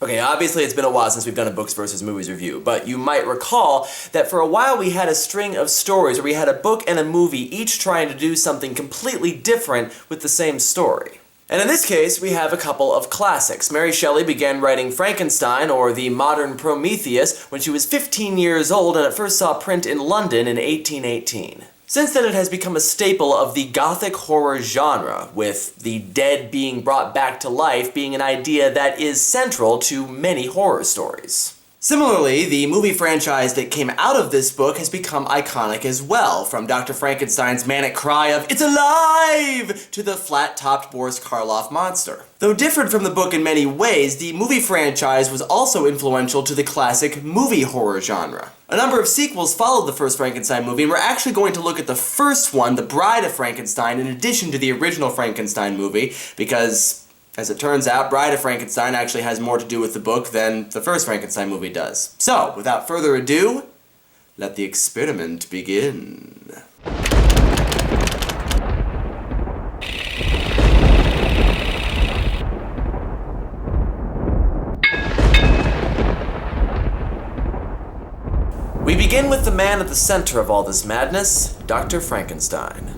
Okay, obviously it's been a while since we've done a books versus movies review, but you might recall that for a while we had a string of stories where we had a book and a movie each trying to do something completely different with the same story. And in this case, we have a couple of classics. Mary Shelley began writing Frankenstein, or the modern Prometheus, when she was 15 years old and it first saw print in London in 1818. Since then, it has become a staple of the Gothic horror genre, with the dead being brought back to life being an idea that is central to many horror stories. Similarly, the movie franchise that came out of this book has become iconic as well, from Dr. Frankenstein's manic cry of "It's alive!" to the flat-topped Boris Karloff monster. Though different from the book in many ways, the movie franchise was also influential to the classic movie horror genre. A number of sequels followed the first Frankenstein movie, and we're actually going to look at the first one, The Bride of Frankenstein, in addition to the original Frankenstein movie, because, as it turns out, Bride of Frankenstein actually has more to do with the book than the first Frankenstein movie does. So, without further ado, let the experiment begin. We begin with the man at the center of all this madness, Dr. Frankenstein.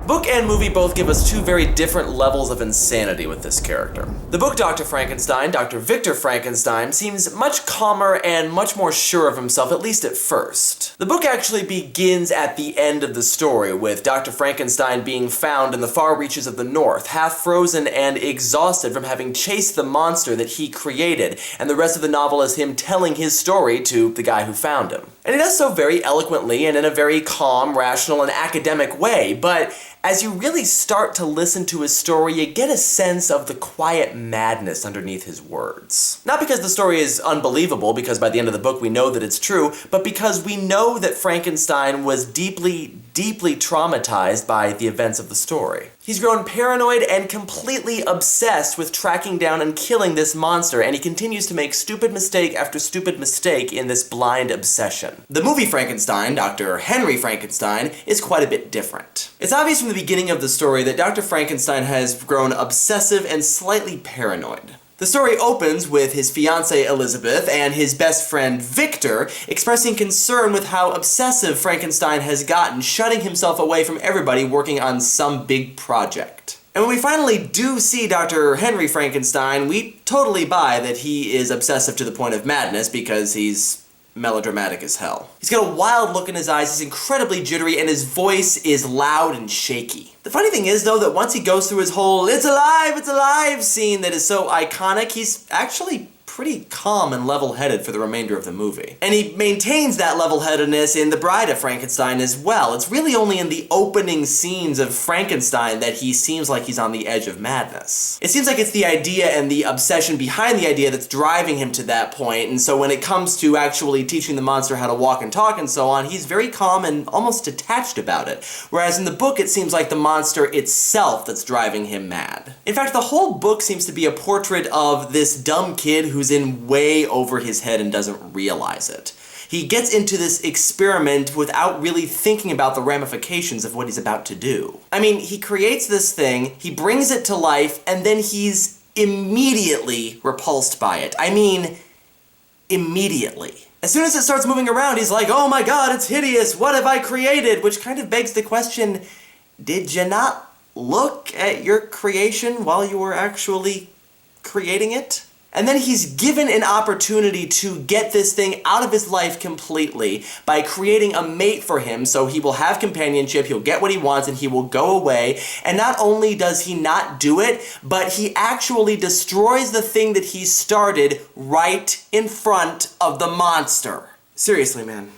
Book and movie both give us two very different levels of insanity with this character. The book Dr. Frankenstein, Dr. Victor Frankenstein, seems much calmer and much more sure of himself, at least at first. The book actually begins at the end of the story, with Dr. Frankenstein being found in the far reaches of the north, half frozen and exhausted from having chased the monster that he created, and the rest of the novel is him telling his story to the guy who found him. And he does so very eloquently and in a very calm, rational, and academic way, but as you really start to listen to his story, you get a sense of the quiet madness underneath his words. Not because the story is unbelievable, because by the end of the book we know that it's true, but because we know that Frankenstein was deeply, deeply traumatized by the events of the story. He's grown paranoid and completely obsessed with tracking down and killing this monster, and he continues to make stupid mistake after stupid mistake in this blind obsession. The movie Frankenstein, Dr. Henry Frankenstein, is quite a bit different. It's obvious from the beginning of the story that Dr. Frankenstein has grown obsessive and slightly paranoid. The story opens with his fiancée Elizabeth and his best friend Victor expressing concern with how obsessive Frankenstein has gotten, shutting himself away from everybody working on some big project. And when we finally do see Dr. Henry Frankenstein, we totally buy that he is obsessive to the point of madness because he's melodramatic as hell. He's got a wild look in his eyes, he's incredibly jittery, and his voice is loud and shaky. The funny thing is, though, that once he goes through his whole "it's alive" scene that is so iconic, he's actually pretty calm and level-headed for the remainder of the movie. And he maintains that level-headedness in The Bride of Frankenstein as well. It's really only in the opening scenes of Frankenstein that he seems like he's on the edge of madness. It seems like it's the idea and the obsession behind the idea that's driving him to that point, and so when it comes to actually teaching the monster how to walk and talk and so on, he's very calm and almost detached about it. Whereas in the book, it seems like the monster itself that's driving him mad. In fact, the whole book seems to be a portrait of this dumb kid who's in way over his head and doesn't realize it. He gets into this experiment without really thinking about the ramifications of what he's about to do. I mean, he creates this thing, he brings it to life, and then he's immediately repulsed by it. I mean, immediately. As soon as it starts moving around, he's like, "Oh my god, it's hideous, what have I created?" Which kind of begs the question, did you not look at your creation while you were actually creating it? And then he's given an opportunity to get this thing out of his life completely by creating a mate for him so he will have companionship, he'll get what he wants, and he will go away. And not only does he not do it, but he actually destroys the thing that he started right in front of the monster. Seriously, man.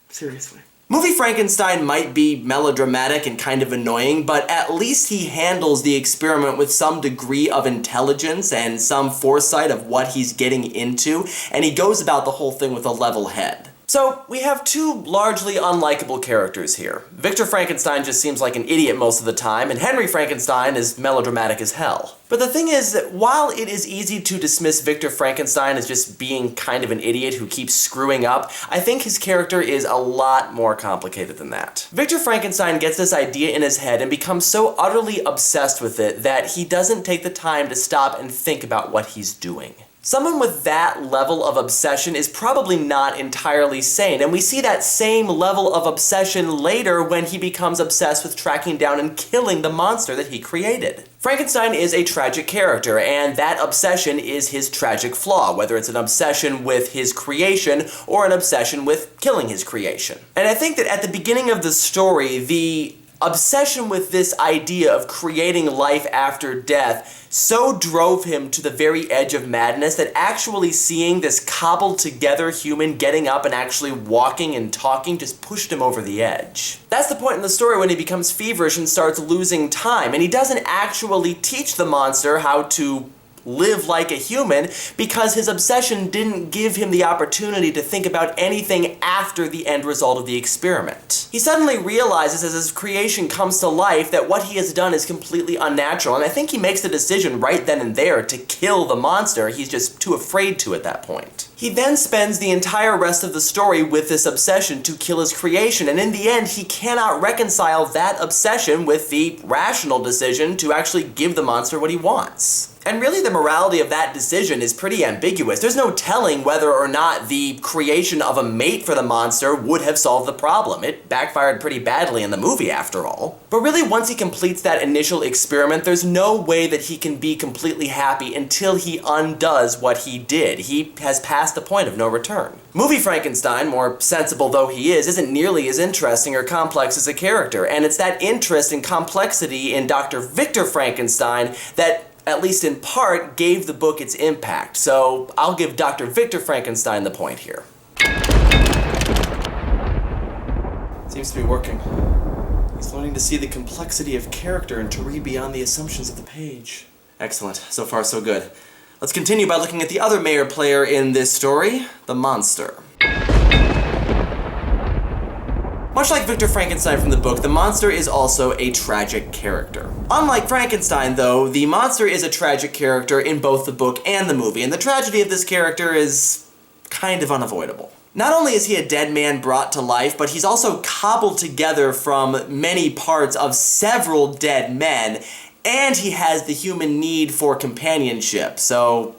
Seriously. Movie Frankenstein might be melodramatic and kind of annoying, but at least he handles the experiment with some degree of intelligence and some foresight of what he's getting into, and he goes about the whole thing with a level head. So, we have two largely unlikable characters here. Victor Frankenstein just seems like an idiot most of the time, and Henry Frankenstein is melodramatic as hell. But the thing is that while it is easy to dismiss Victor Frankenstein as just being kind of an idiot who keeps screwing up, I think his character is a lot more complicated than that. Victor Frankenstein gets this idea in his head and becomes so utterly obsessed with it that he doesn't take the time to stop and think about what he's doing. Someone with that level of obsession is probably not entirely sane, and we see that same level of obsession later when he becomes obsessed with tracking down and killing the monster that he created. Frankenstein is a tragic character, and that obsession is his tragic flaw, whether it's an obsession with his creation or an obsession with killing his creation. And I think that at the beginning of the story, the obsession with this idea of creating life after death so drove him to the very edge of madness that actually seeing this cobbled together human getting up and actually walking and talking just pushed him over the edge. That's the point in the story when he becomes feverish and starts losing time, and he doesn't actually teach the monster how to live like a human because his obsession didn't give him the opportunity to think about anything after the end result of the experiment. He suddenly realizes as his creation comes to life that what he has done is completely unnatural, and I think he makes the decision right then and there to kill the monster. He's just too afraid to at that point. He then spends the entire rest of the story with this obsession to kill his creation, and in the end he cannot reconcile that obsession with the rational decision to actually give the monster what he wants. And really the morality of that decision is pretty ambiguous. There's no telling whether or not the creation of a mate for the monster would have solved the problem. It backfired pretty badly in the movie after all. But really once he completes that initial experiment, there's no way that he can be completely happy until he undoes what he did. He has passed the point of no return. Movie Frankenstein, more sensible though he is, isn't nearly as interesting or complex as a character, and it's that interest and complexity in Dr. Victor Frankenstein that, at least in part, gave the book its impact. So I'll give Dr. Victor Frankenstein the point here. Seems to be working. He's learning to see the complexity of character and to read beyond the assumptions of the page. Excellent. So far, so good. Let's continue by looking at the other mayor player in this story, the monster. Much like Victor Frankenstein from the book, the monster is also a tragic character. Unlike Frankenstein, though, the monster is a tragic character in both the book and the movie, and the tragedy of this character is kind of unavoidable. Not only is he a dead man brought to life, but he's also cobbled together from many parts of several dead men, and he has the human need for companionship, so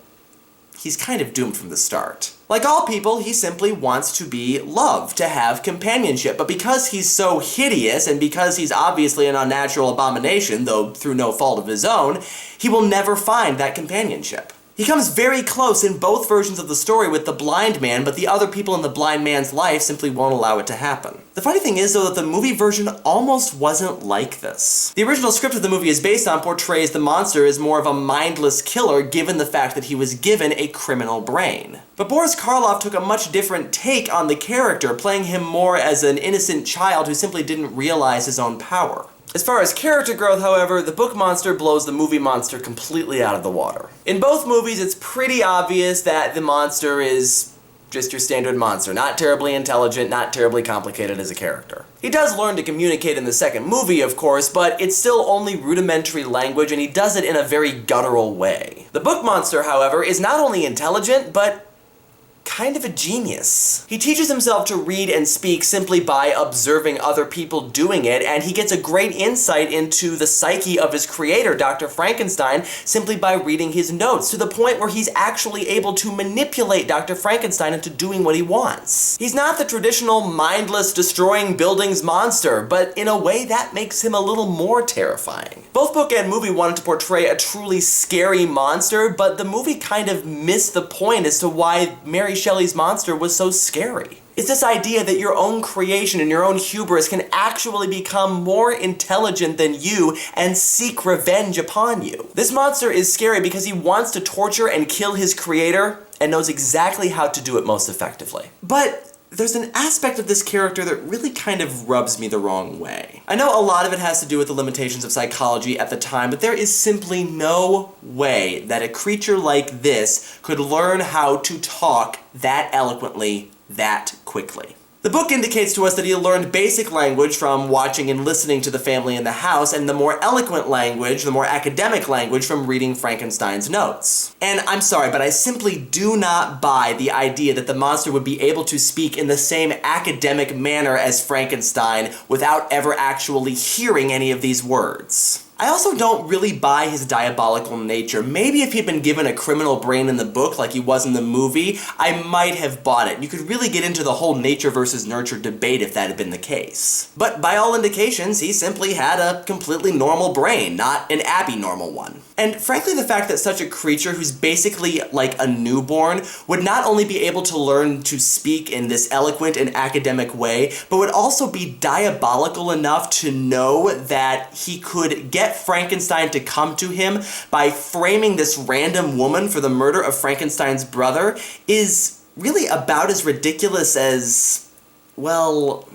he's kind of doomed from the start. Like all people, he simply wants to be loved, to have companionship, but because he's so hideous, and because he's obviously an unnatural abomination, though through no fault of his own, he will never find that companionship. He comes very close in both versions of the story with the blind man, but the other people in the blind man's life simply won't allow it to happen. The funny thing is, though, that the movie version almost wasn't like this. The original script that the movie is based on portrays the monster as more of a mindless killer, given the fact that he was given a criminal brain. But Boris Karloff took a much different take on the character, playing him more as an innocent child who simply didn't realize his own power. As far as character growth, however, the book monster blows the movie monster completely out of the water. In both movies, it's pretty obvious that the monster is just your standard monster, not terribly intelligent, not terribly complicated as a character. He does learn to communicate in the second movie, of course, but it's still only rudimentary language, and he does it in a very guttural way. The book monster, however, is not only intelligent, but kind of a genius. He teaches himself to read and speak simply by observing other people doing it, and he gets a great insight into the psyche of his creator, Dr. Frankenstein, simply by reading his notes, to the point where he's actually able to manipulate Dr. Frankenstein into doing what he wants. He's not the traditional mindless, destroying buildings monster, but in a way that makes him a little more terrifying. Both book and movie wanted to portray a truly scary monster, but the movie kind of missed the point as to why Mary Shelley's monster was so scary. It's this idea that your own creation and your own hubris can actually become more intelligent than you and seek revenge upon you. This monster is scary because he wants to torture and kill his creator and knows exactly how to do it most effectively. But there's an aspect of this character that really kind of rubs me the wrong way. I know a lot of it has to do with the limitations of psychology at the time, but there is simply no way that a creature like this could learn how to talk that eloquently that quickly. The book indicates to us that he learned basic language from watching and listening to the family in the house, and the more eloquent language, the more academic language, from reading Frankenstein's notes. And I'm sorry, but I simply do not buy the idea that the monster would be able to speak in the same academic manner as Frankenstein without ever actually hearing any of these words. I also don't really buy his diabolical nature. Maybe if he'd been given a criminal brain in the book like he was in the movie, I might have bought it. You could really get into the whole nature versus nurture debate if that had been the case. But by all indications, he simply had a completely normal brain, not an abnormal one. And frankly, the fact that such a creature who's basically like a newborn would not only be able to learn to speak in this eloquent and academic way, but would also be diabolical enough to know that he could get Frankenstein to come to him by framing this random woman for the murder of Frankenstein's brother is really about as ridiculous as, well...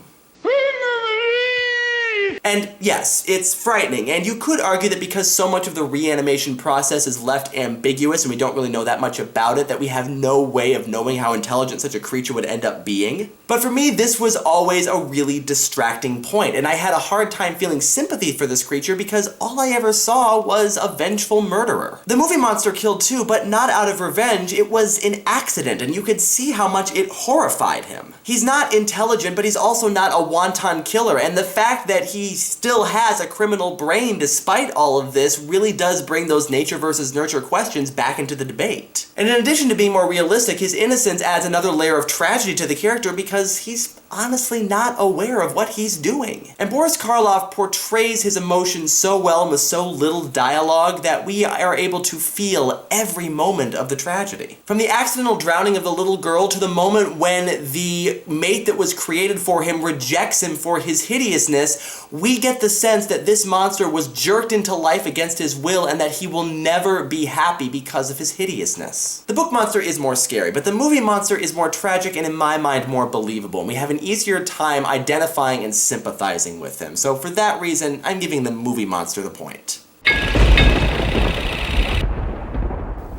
And yes, it's frightening, and you could argue that because so much of the reanimation process is left ambiguous and we don't really know that much about it, that we have no way of knowing how intelligent such a creature would end up being. But for me, this was always a really distracting point, and I had a hard time feeling sympathy for this creature because all I ever saw was a vengeful murderer. The movie monster killed too, but not out of revenge. It was an accident, and you could see how much it horrified him. He's not intelligent, but he's also not a wanton killer, and the fact that he still has a criminal brain despite all of this really does bring those nature versus nurture questions back into the debate. And in addition to being more realistic, his innocence adds another layer of tragedy to the character because he's honestly not aware of what he's doing. And Boris Karloff portrays his emotions so well and with so little dialogue that we are able to feel every moment of the tragedy. From the accidental drowning of the little girl to the moment when the mate that was created for him rejects him for his hideousness, we get the sense that this monster was jerked into life against his will and that he will never be happy because of his hideousness. The book monster is more scary, but the movie monster is more tragic and in my mind more believable, and we have an easier time identifying and sympathizing with him. So for that reason, I'm giving the movie monster the point.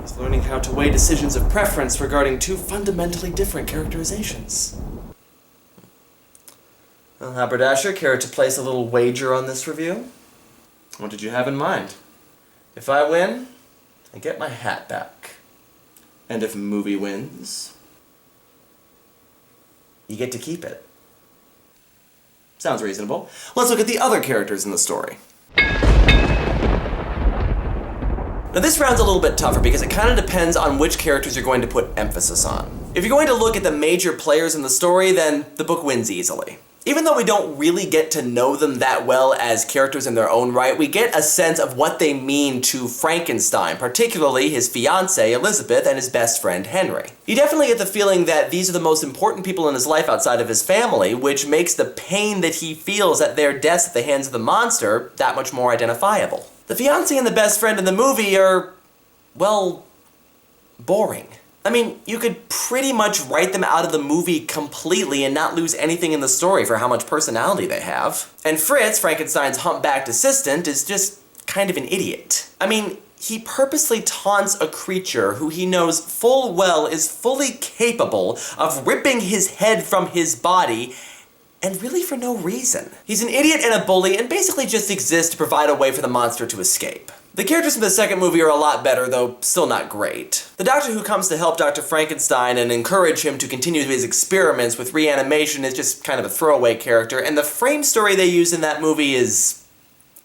He's learning how to weigh decisions of preference regarding two fundamentally different characterizations. Well, Haberdasher, care to place a little wager on this review? What did you have in mind? If I win, I get my hat back. And if movie wins, you get to keep it. Sounds reasonable. Let's look at the other characters in the story. Now this round's a little bit tougher because it kind of depends on which characters you're going to put emphasis on. If you're going to look at the major players in the story, then the book wins easily. Even though we don't really get to know them that well as characters in their own right, we get a sense of what they mean to Frankenstein, particularly his fiancée, Elizabeth, and his best friend, Henry. You definitely get the feeling that these are the most important people in his life outside of his family, which makes the pain that he feels at their deaths at the hands of the monster that much more identifiable. The fiancé and the best friend in the movie are, well, boring. I mean, you could pretty much write them out of the movie completely and not lose anything in the story for how much personality they have. And Fritz, Frankenstein's humpbacked assistant, is just kind of an idiot. I mean, he purposely taunts a creature who he knows full well is fully capable of ripping his head from his body, and really for no reason. He's an idiot and a bully and basically just exists to provide a way for the monster to escape. The characters in the second movie are a lot better, though still not great. The doctor who comes to help Dr. Frankenstein and encourage him to continue his experiments with reanimation is just kind of a throwaway character, and the frame story they use in that movie is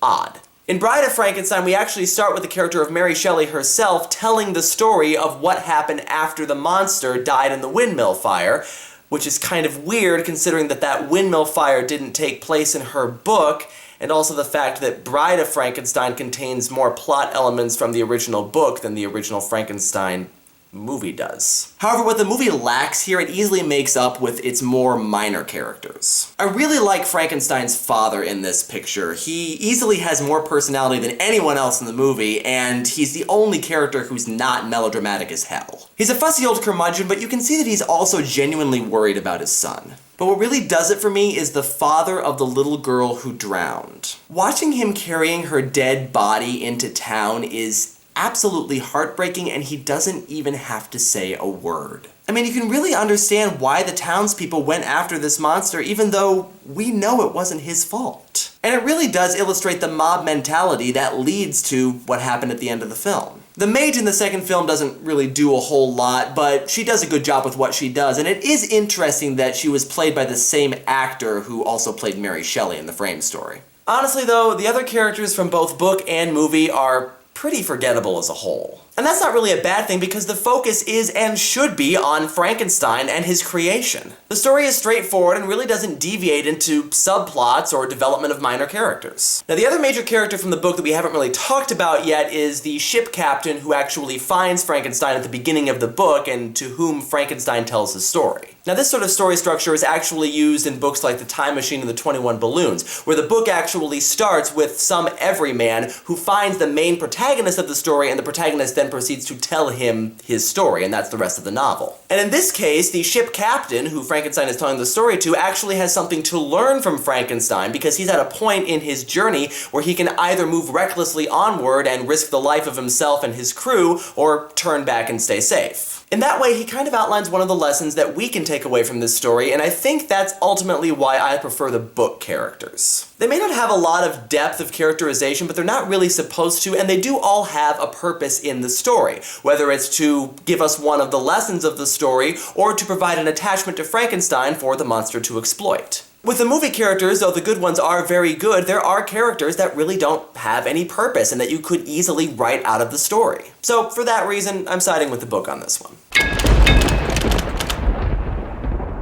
odd. In Bride of Frankenstein, we actually start with the character of Mary Shelley herself telling the story of what happened after the monster died in the windmill fire, which is kind of weird considering that that windmill fire didn't take place in her book, and also the fact that Bride of Frankenstein contains more plot elements from the original book than the original Frankenstein movie does. However, what the movie lacks here, it easily makes up with its more minor characters. I really like Frankenstein's father in this picture. He easily has more personality than anyone else in the movie, and he's the only character who's not melodramatic as hell. He's a fussy old curmudgeon, but you can see that he's also genuinely worried about his son. But what really does it for me is the father of the little girl who drowned. Watching him carrying her dead body into town is absolutely heartbreaking, and he doesn't even have to say a word. I mean, you can really understand why the townspeople went after this monster, even though we know it wasn't his fault. And it really does illustrate the mob mentality that leads to what happened at the end of the film. The mage in the second film doesn't really do a whole lot, but she does a good job with what she does, and it is interesting that she was played by the same actor who also played Mary Shelley in the Frame story. Honestly though, the other characters from both book and movie are pretty forgettable as a whole. And that's not really a bad thing because the focus is and should be on Frankenstein and his creation. The story is straightforward and really doesn't deviate into subplots or development of minor characters. Now, the other major character from the book that we haven't really talked about yet is the ship captain who actually finds Frankenstein at the beginning of the book and to whom Frankenstein tells his story. Now, this sort of story structure is actually used in books like The Time Machine and the 21 Balloons, where the book actually starts with some everyman who finds the main protagonist of the story, and the protagonist then proceeds to tell him his story, and that's the rest of the novel. And in this case, the ship captain, who Frankenstein is telling the story to, actually has something to learn from Frankenstein because he's at a point in his journey where he can either move recklessly onward and risk the life of himself and his crew, or turn back and stay safe. In that way, he kind of outlines one of the lessons that we can take away from this story, and I think that's ultimately why I prefer the book characters. They may not have a lot of depth of characterization, but they're not really supposed to, and they do all have a purpose in the story, whether it's to give us one of the lessons of the story, or to provide an attachment to Frankenstein for the monster to exploit. With the movie characters, though the good ones are very good, there are characters that really don't have any purpose and that you could easily write out of the story. So for that reason, I'm siding with the book on this one.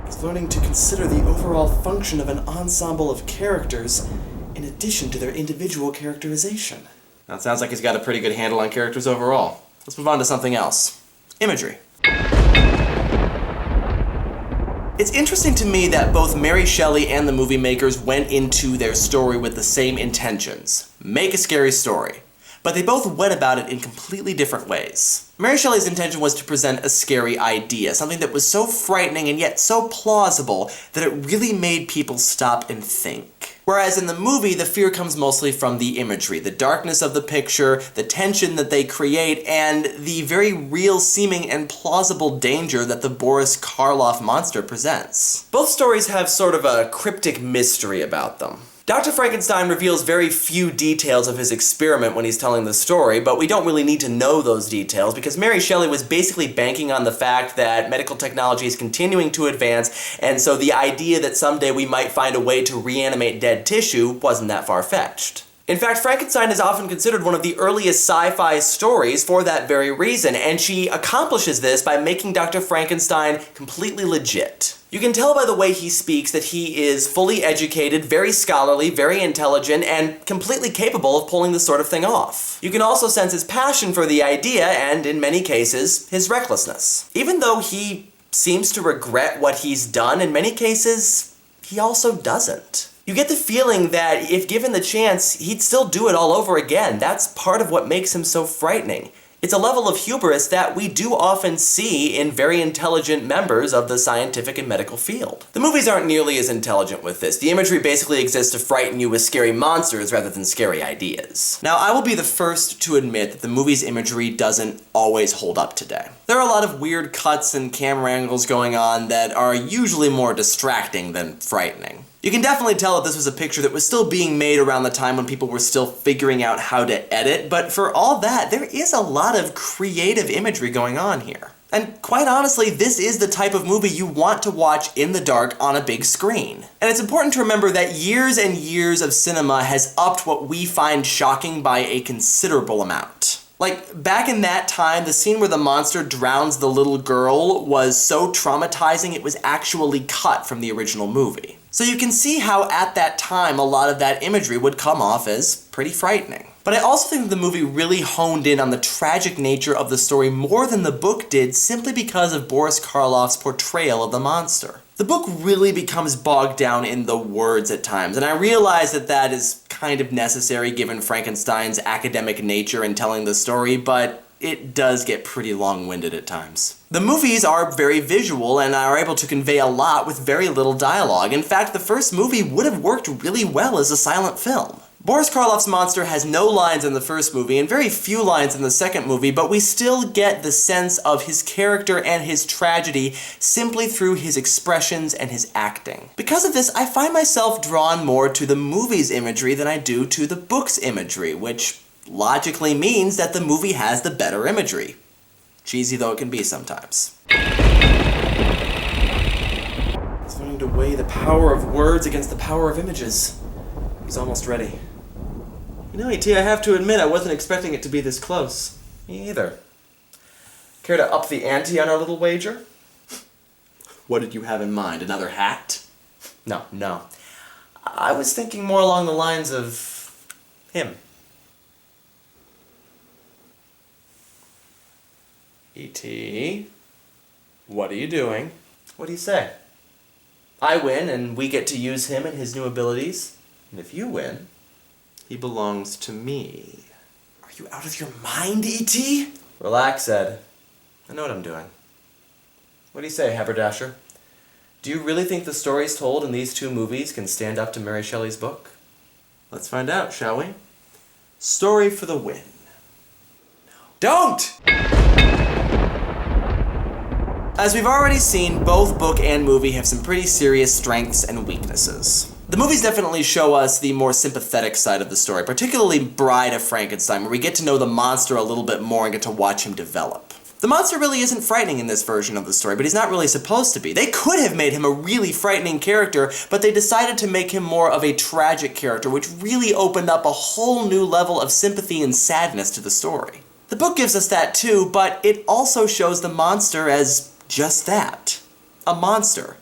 It's learning to consider the overall function of an ensemble of characters in addition to their individual characterization. That sounds like he's got a pretty good handle on characters overall. Let's move on to something else. Imagery. It's interesting to me that both Mary Shelley and the movie makers went into their story with the same intentions. Make a scary story. But they both went about it in completely different ways. Mary Shelley's intention was to present a scary idea, something that was so frightening and yet so plausible that it really made people stop and think. Whereas in the movie, the fear comes mostly from the imagery, the darkness of the picture, the tension that they create, and the very real seeming and plausible danger that the Boris Karloff monster presents. Both stories have sort of a cryptic mystery about them. Dr. Frankenstein reveals very few details of his experiment when he's telling the story, but we don't really need to know those details because Mary Shelley was basically banking on the fact that medical technology is continuing to advance, and so the idea that someday we might find a way to reanimate dead tissue wasn't that far-fetched. In fact, Frankenstein is often considered one of the earliest sci-fi stories for that very reason, and she accomplishes this by making Dr. Frankenstein completely legit. You can tell by the way he speaks that he is fully educated, very scholarly, very intelligent, and completely capable of pulling this sort of thing off. You can also sense his passion for the idea, and in many cases, his recklessness. Even though he seems to regret what he's done, in many cases, he also doesn't. You get the feeling that if given the chance, he'd still do it all over again. That's part of what makes him so frightening. It's a level of hubris that we do often see in very intelligent members of the scientific and medical field. The movies aren't nearly as intelligent with this. The imagery basically exists to frighten you with scary monsters rather than scary ideas. Now, I will be the first to admit that the movie's imagery doesn't always hold up today. There are a lot of weird cuts and camera angles going on that are usually more distracting than frightening. You can definitely tell that this was a picture that was still being made around the time when people were still figuring out how to edit, but for all that, there is a lot of creative imagery going on here. And quite honestly, this is the type of movie you want to watch in the dark on a big screen. And it's important to remember that years and years of cinema has upped what we find shocking by a considerable amount. Like, back in that time, the scene where the monster drowns the little girl was so traumatizing it was actually cut from the original movie. So you can see how at that time a lot of that imagery would come off as pretty frightening. But I also think that the movie really honed in on the tragic nature of the story more than the book did simply because of Boris Karloff's portrayal of the monster. The book really becomes bogged down in the words at times, and I realize that that is kind of necessary given Frankenstein's academic nature in telling the story, but it does get pretty long-winded at times. The movies are very visual and are able to convey a lot with very little dialogue. In fact, the first movie would have worked really well as a silent film. Boris Karloff's monster has no lines in the first movie and very few lines in the second movie, but we still get the sense of his character and his tragedy simply through his expressions and his acting. Because of this, I find myself drawn more to the movie's imagery than I do to the book's imagery, which logically means that the movie has the better imagery. Cheesy though it can be sometimes. He's learning to weigh the power of words against the power of images. He's almost ready. You know, E.T., I have to admit I wasn't expecting it to be this close. Me either. Care to up the ante on our little wager? What did you have in mind? Another hat? No. I was thinking more along the lines of him. E.T., what are you doing? What do you say? I win, and we get to use him and his new abilities. And if you win, he belongs to me. Are you out of your mind, E.T.? Relax, Ed. I know what I'm doing. What do you say, Haberdasher? Do you really think the stories told in these two movies can stand up to Mary Shelley's book? Let's find out, shall we? Story for the win. No. Don't! As we've already seen, both book and movie have some pretty serious strengths and weaknesses. The movies definitely show us the more sympathetic side of the story, particularly Bride of Frankenstein, where we get to know the monster a little bit more and get to watch him develop. The monster really isn't frightening in this version of the story, but he's not really supposed to be. They could have made him a really frightening character, but they decided to make him more of a tragic character, which really opened up a whole new level of sympathy and sadness to the story. The book gives us that too, but it also shows the monster as just that. A monster.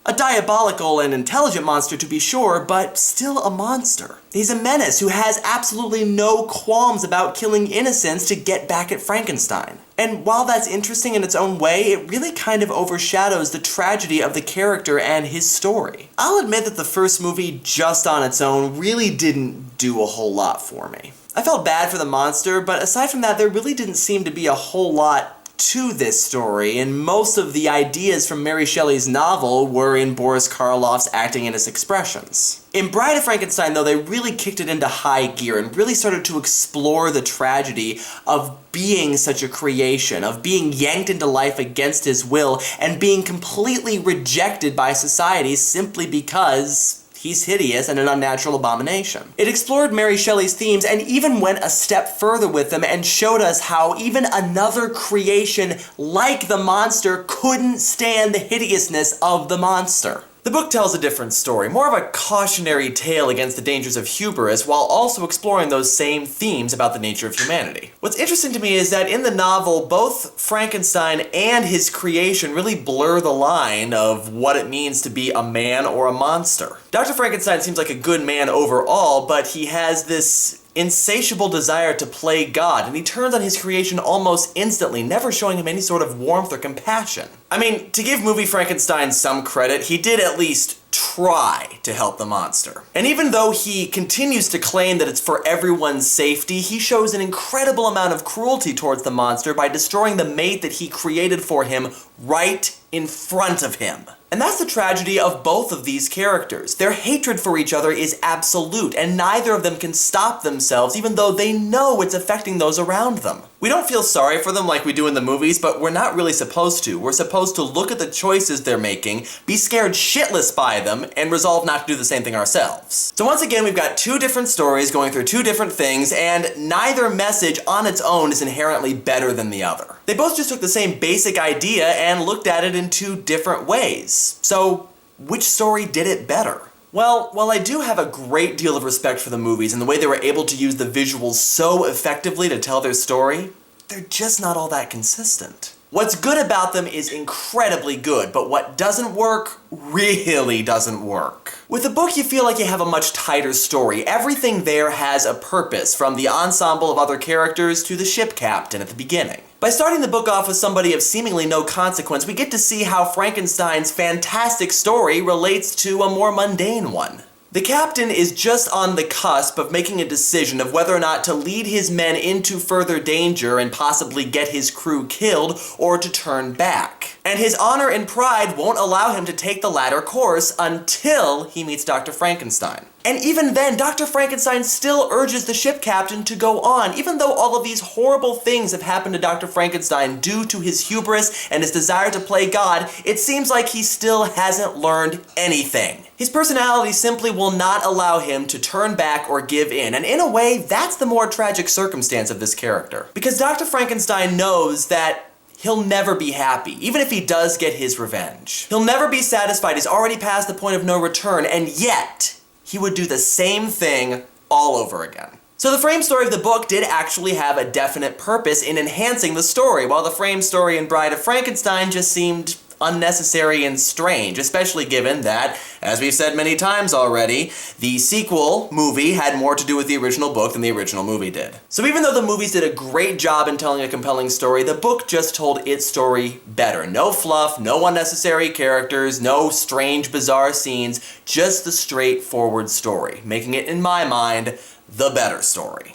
A diabolical and intelligent monster to be sure, but still a monster. He's a menace who has absolutely no qualms about killing innocents to get back at Frankenstein. And while that's interesting in its own way, it really kind of overshadows the tragedy of the character and his story. I'll admit that the first movie, just on its own, really didn't do a whole lot for me. I felt bad for the monster, but aside from that, there really didn't seem to be a whole lot to this story, and most of the ideas from Mary Shelley's novel were in Boris Karloff's acting and his expressions. In Bride of Frankenstein, though, they really kicked it into high gear and really started to explore the tragedy of being such a creation, of being yanked into life against his will, and being completely rejected by society simply because he's hideous and an unnatural abomination. It explored Mary Shelley's themes and even went a step further with them and showed us how even another creation like the monster couldn't stand the hideousness of the monster. The book tells a different story, more of a cautionary tale against the dangers of hubris, while also exploring those same themes about the nature of humanity. What's interesting to me is that in the novel, both Frankenstein and his creation really blur the line of what it means to be a man or a monster. Dr. Frankenstein seems like a good man overall, but he has this insatiable desire to play God, and he turns on his creation almost instantly, never showing him any sort of warmth or compassion. I mean, to give movie Frankenstein some credit, he did at least try to help the monster. And even though he continues to claim that it's for everyone's safety, he shows an incredible amount of cruelty towards the monster by destroying the mate that he created for him right in front of him. And that's the tragedy of both of these characters. Their hatred for each other is absolute, and neither of them can stop themselves even though they know it's affecting those around them. We don't feel sorry for them like we do in the movies, but we're not really supposed to. We're supposed to look at the choices they're making, be scared shitless by them, and resolve not to do the same thing ourselves. So once again, we've got two different stories going through two different things, and neither message on its own is inherently better than the other. They both just took the same basic idea and looked at it in two different ways. So, which story did it better? Well, while I do have a great deal of respect for the movies and the way they were able to use the visuals so effectively to tell their story, they're just not all that consistent. What's good about them is incredibly good, but what doesn't work really doesn't work. With the book, you feel like you have a much tighter story. Everything there has a purpose, from the ensemble of other characters to the ship captain at the beginning. By starting the book off with somebody of seemingly no consequence, we get to see how Frankenstein's fantastic story relates to a more mundane one. The captain is just on the cusp of making a decision of whether or not to lead his men into further danger and possibly get his crew killed, or to turn back. And his honor and pride won't allow him to take the latter course until he meets Dr. Frankenstein. And even then, Dr. Frankenstein still urges the ship captain to go on. Even though all of these horrible things have happened to Dr. Frankenstein due to his hubris and his desire to play God, it seems like he still hasn't learned anything. His personality simply will not allow him to turn back or give in, and in a way, that's the more tragic circumstance of this character. Because Dr. Frankenstein knows that he'll never be happy, even if he does get his revenge. He'll never be satisfied, he's already past the point of no return, and yet, he would do the same thing all over again. So the frame story of the book did actually have a definite purpose in enhancing the story, while the frame story in Bride of Frankenstein just seemed unnecessary and strange, especially given that, as we've said many times already, the sequel movie had more to do with the original book than the original movie did. So even though the movies did a great job in telling a compelling story, the book just told its story better. No fluff, no unnecessary characters, no strange, bizarre scenes, just the straightforward story, making it, in my mind, the better story.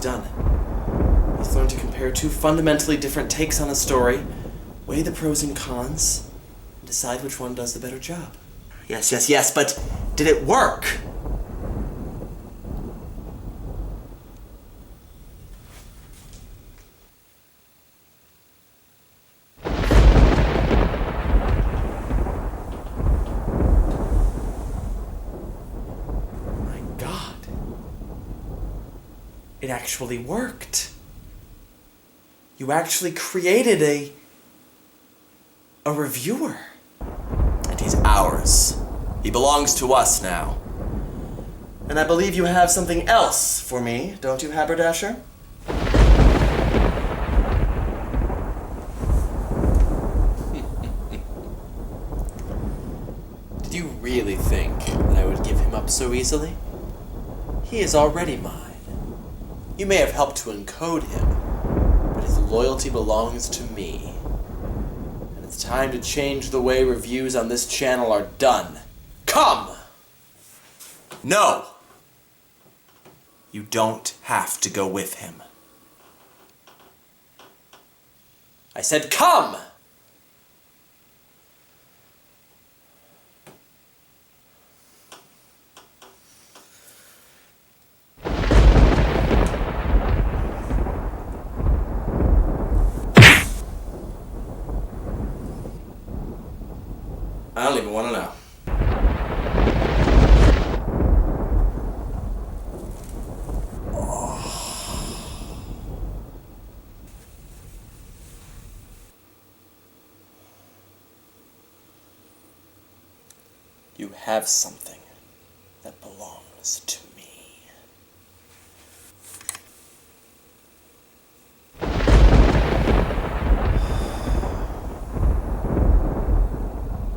Done. He's learned to compare two fundamentally different takes on a story, weigh the pros and cons, and decide which one does the better job. Yes, but did it work? It actually worked. You actually created a reviewer. And he's ours. He belongs to us now. And I believe you have something else for me, don't you, Haberdasher? Did you really think that I would give him up so easily? He is already mine. You may have helped to encode him, but his loyalty belongs to me. And it's time to change the way reviews on this channel are done. Come! No! You don't have to go with him. I said come! I don't even want to know. You have something that belongs to me.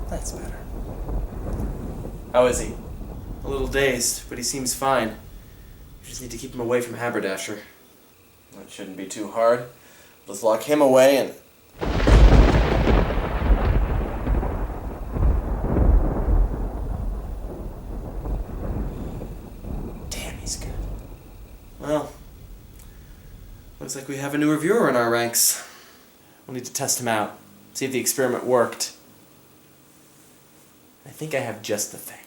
That's better. How is he? A little dazed, but he seems fine. We just need to keep him away from Haberdasher. That shouldn't be too hard. Let's lock him away and... Damn, he's good. Well, looks like we have a new reviewer in our ranks. We'll need to test him out, see if the experiment worked. I think I have just the thing.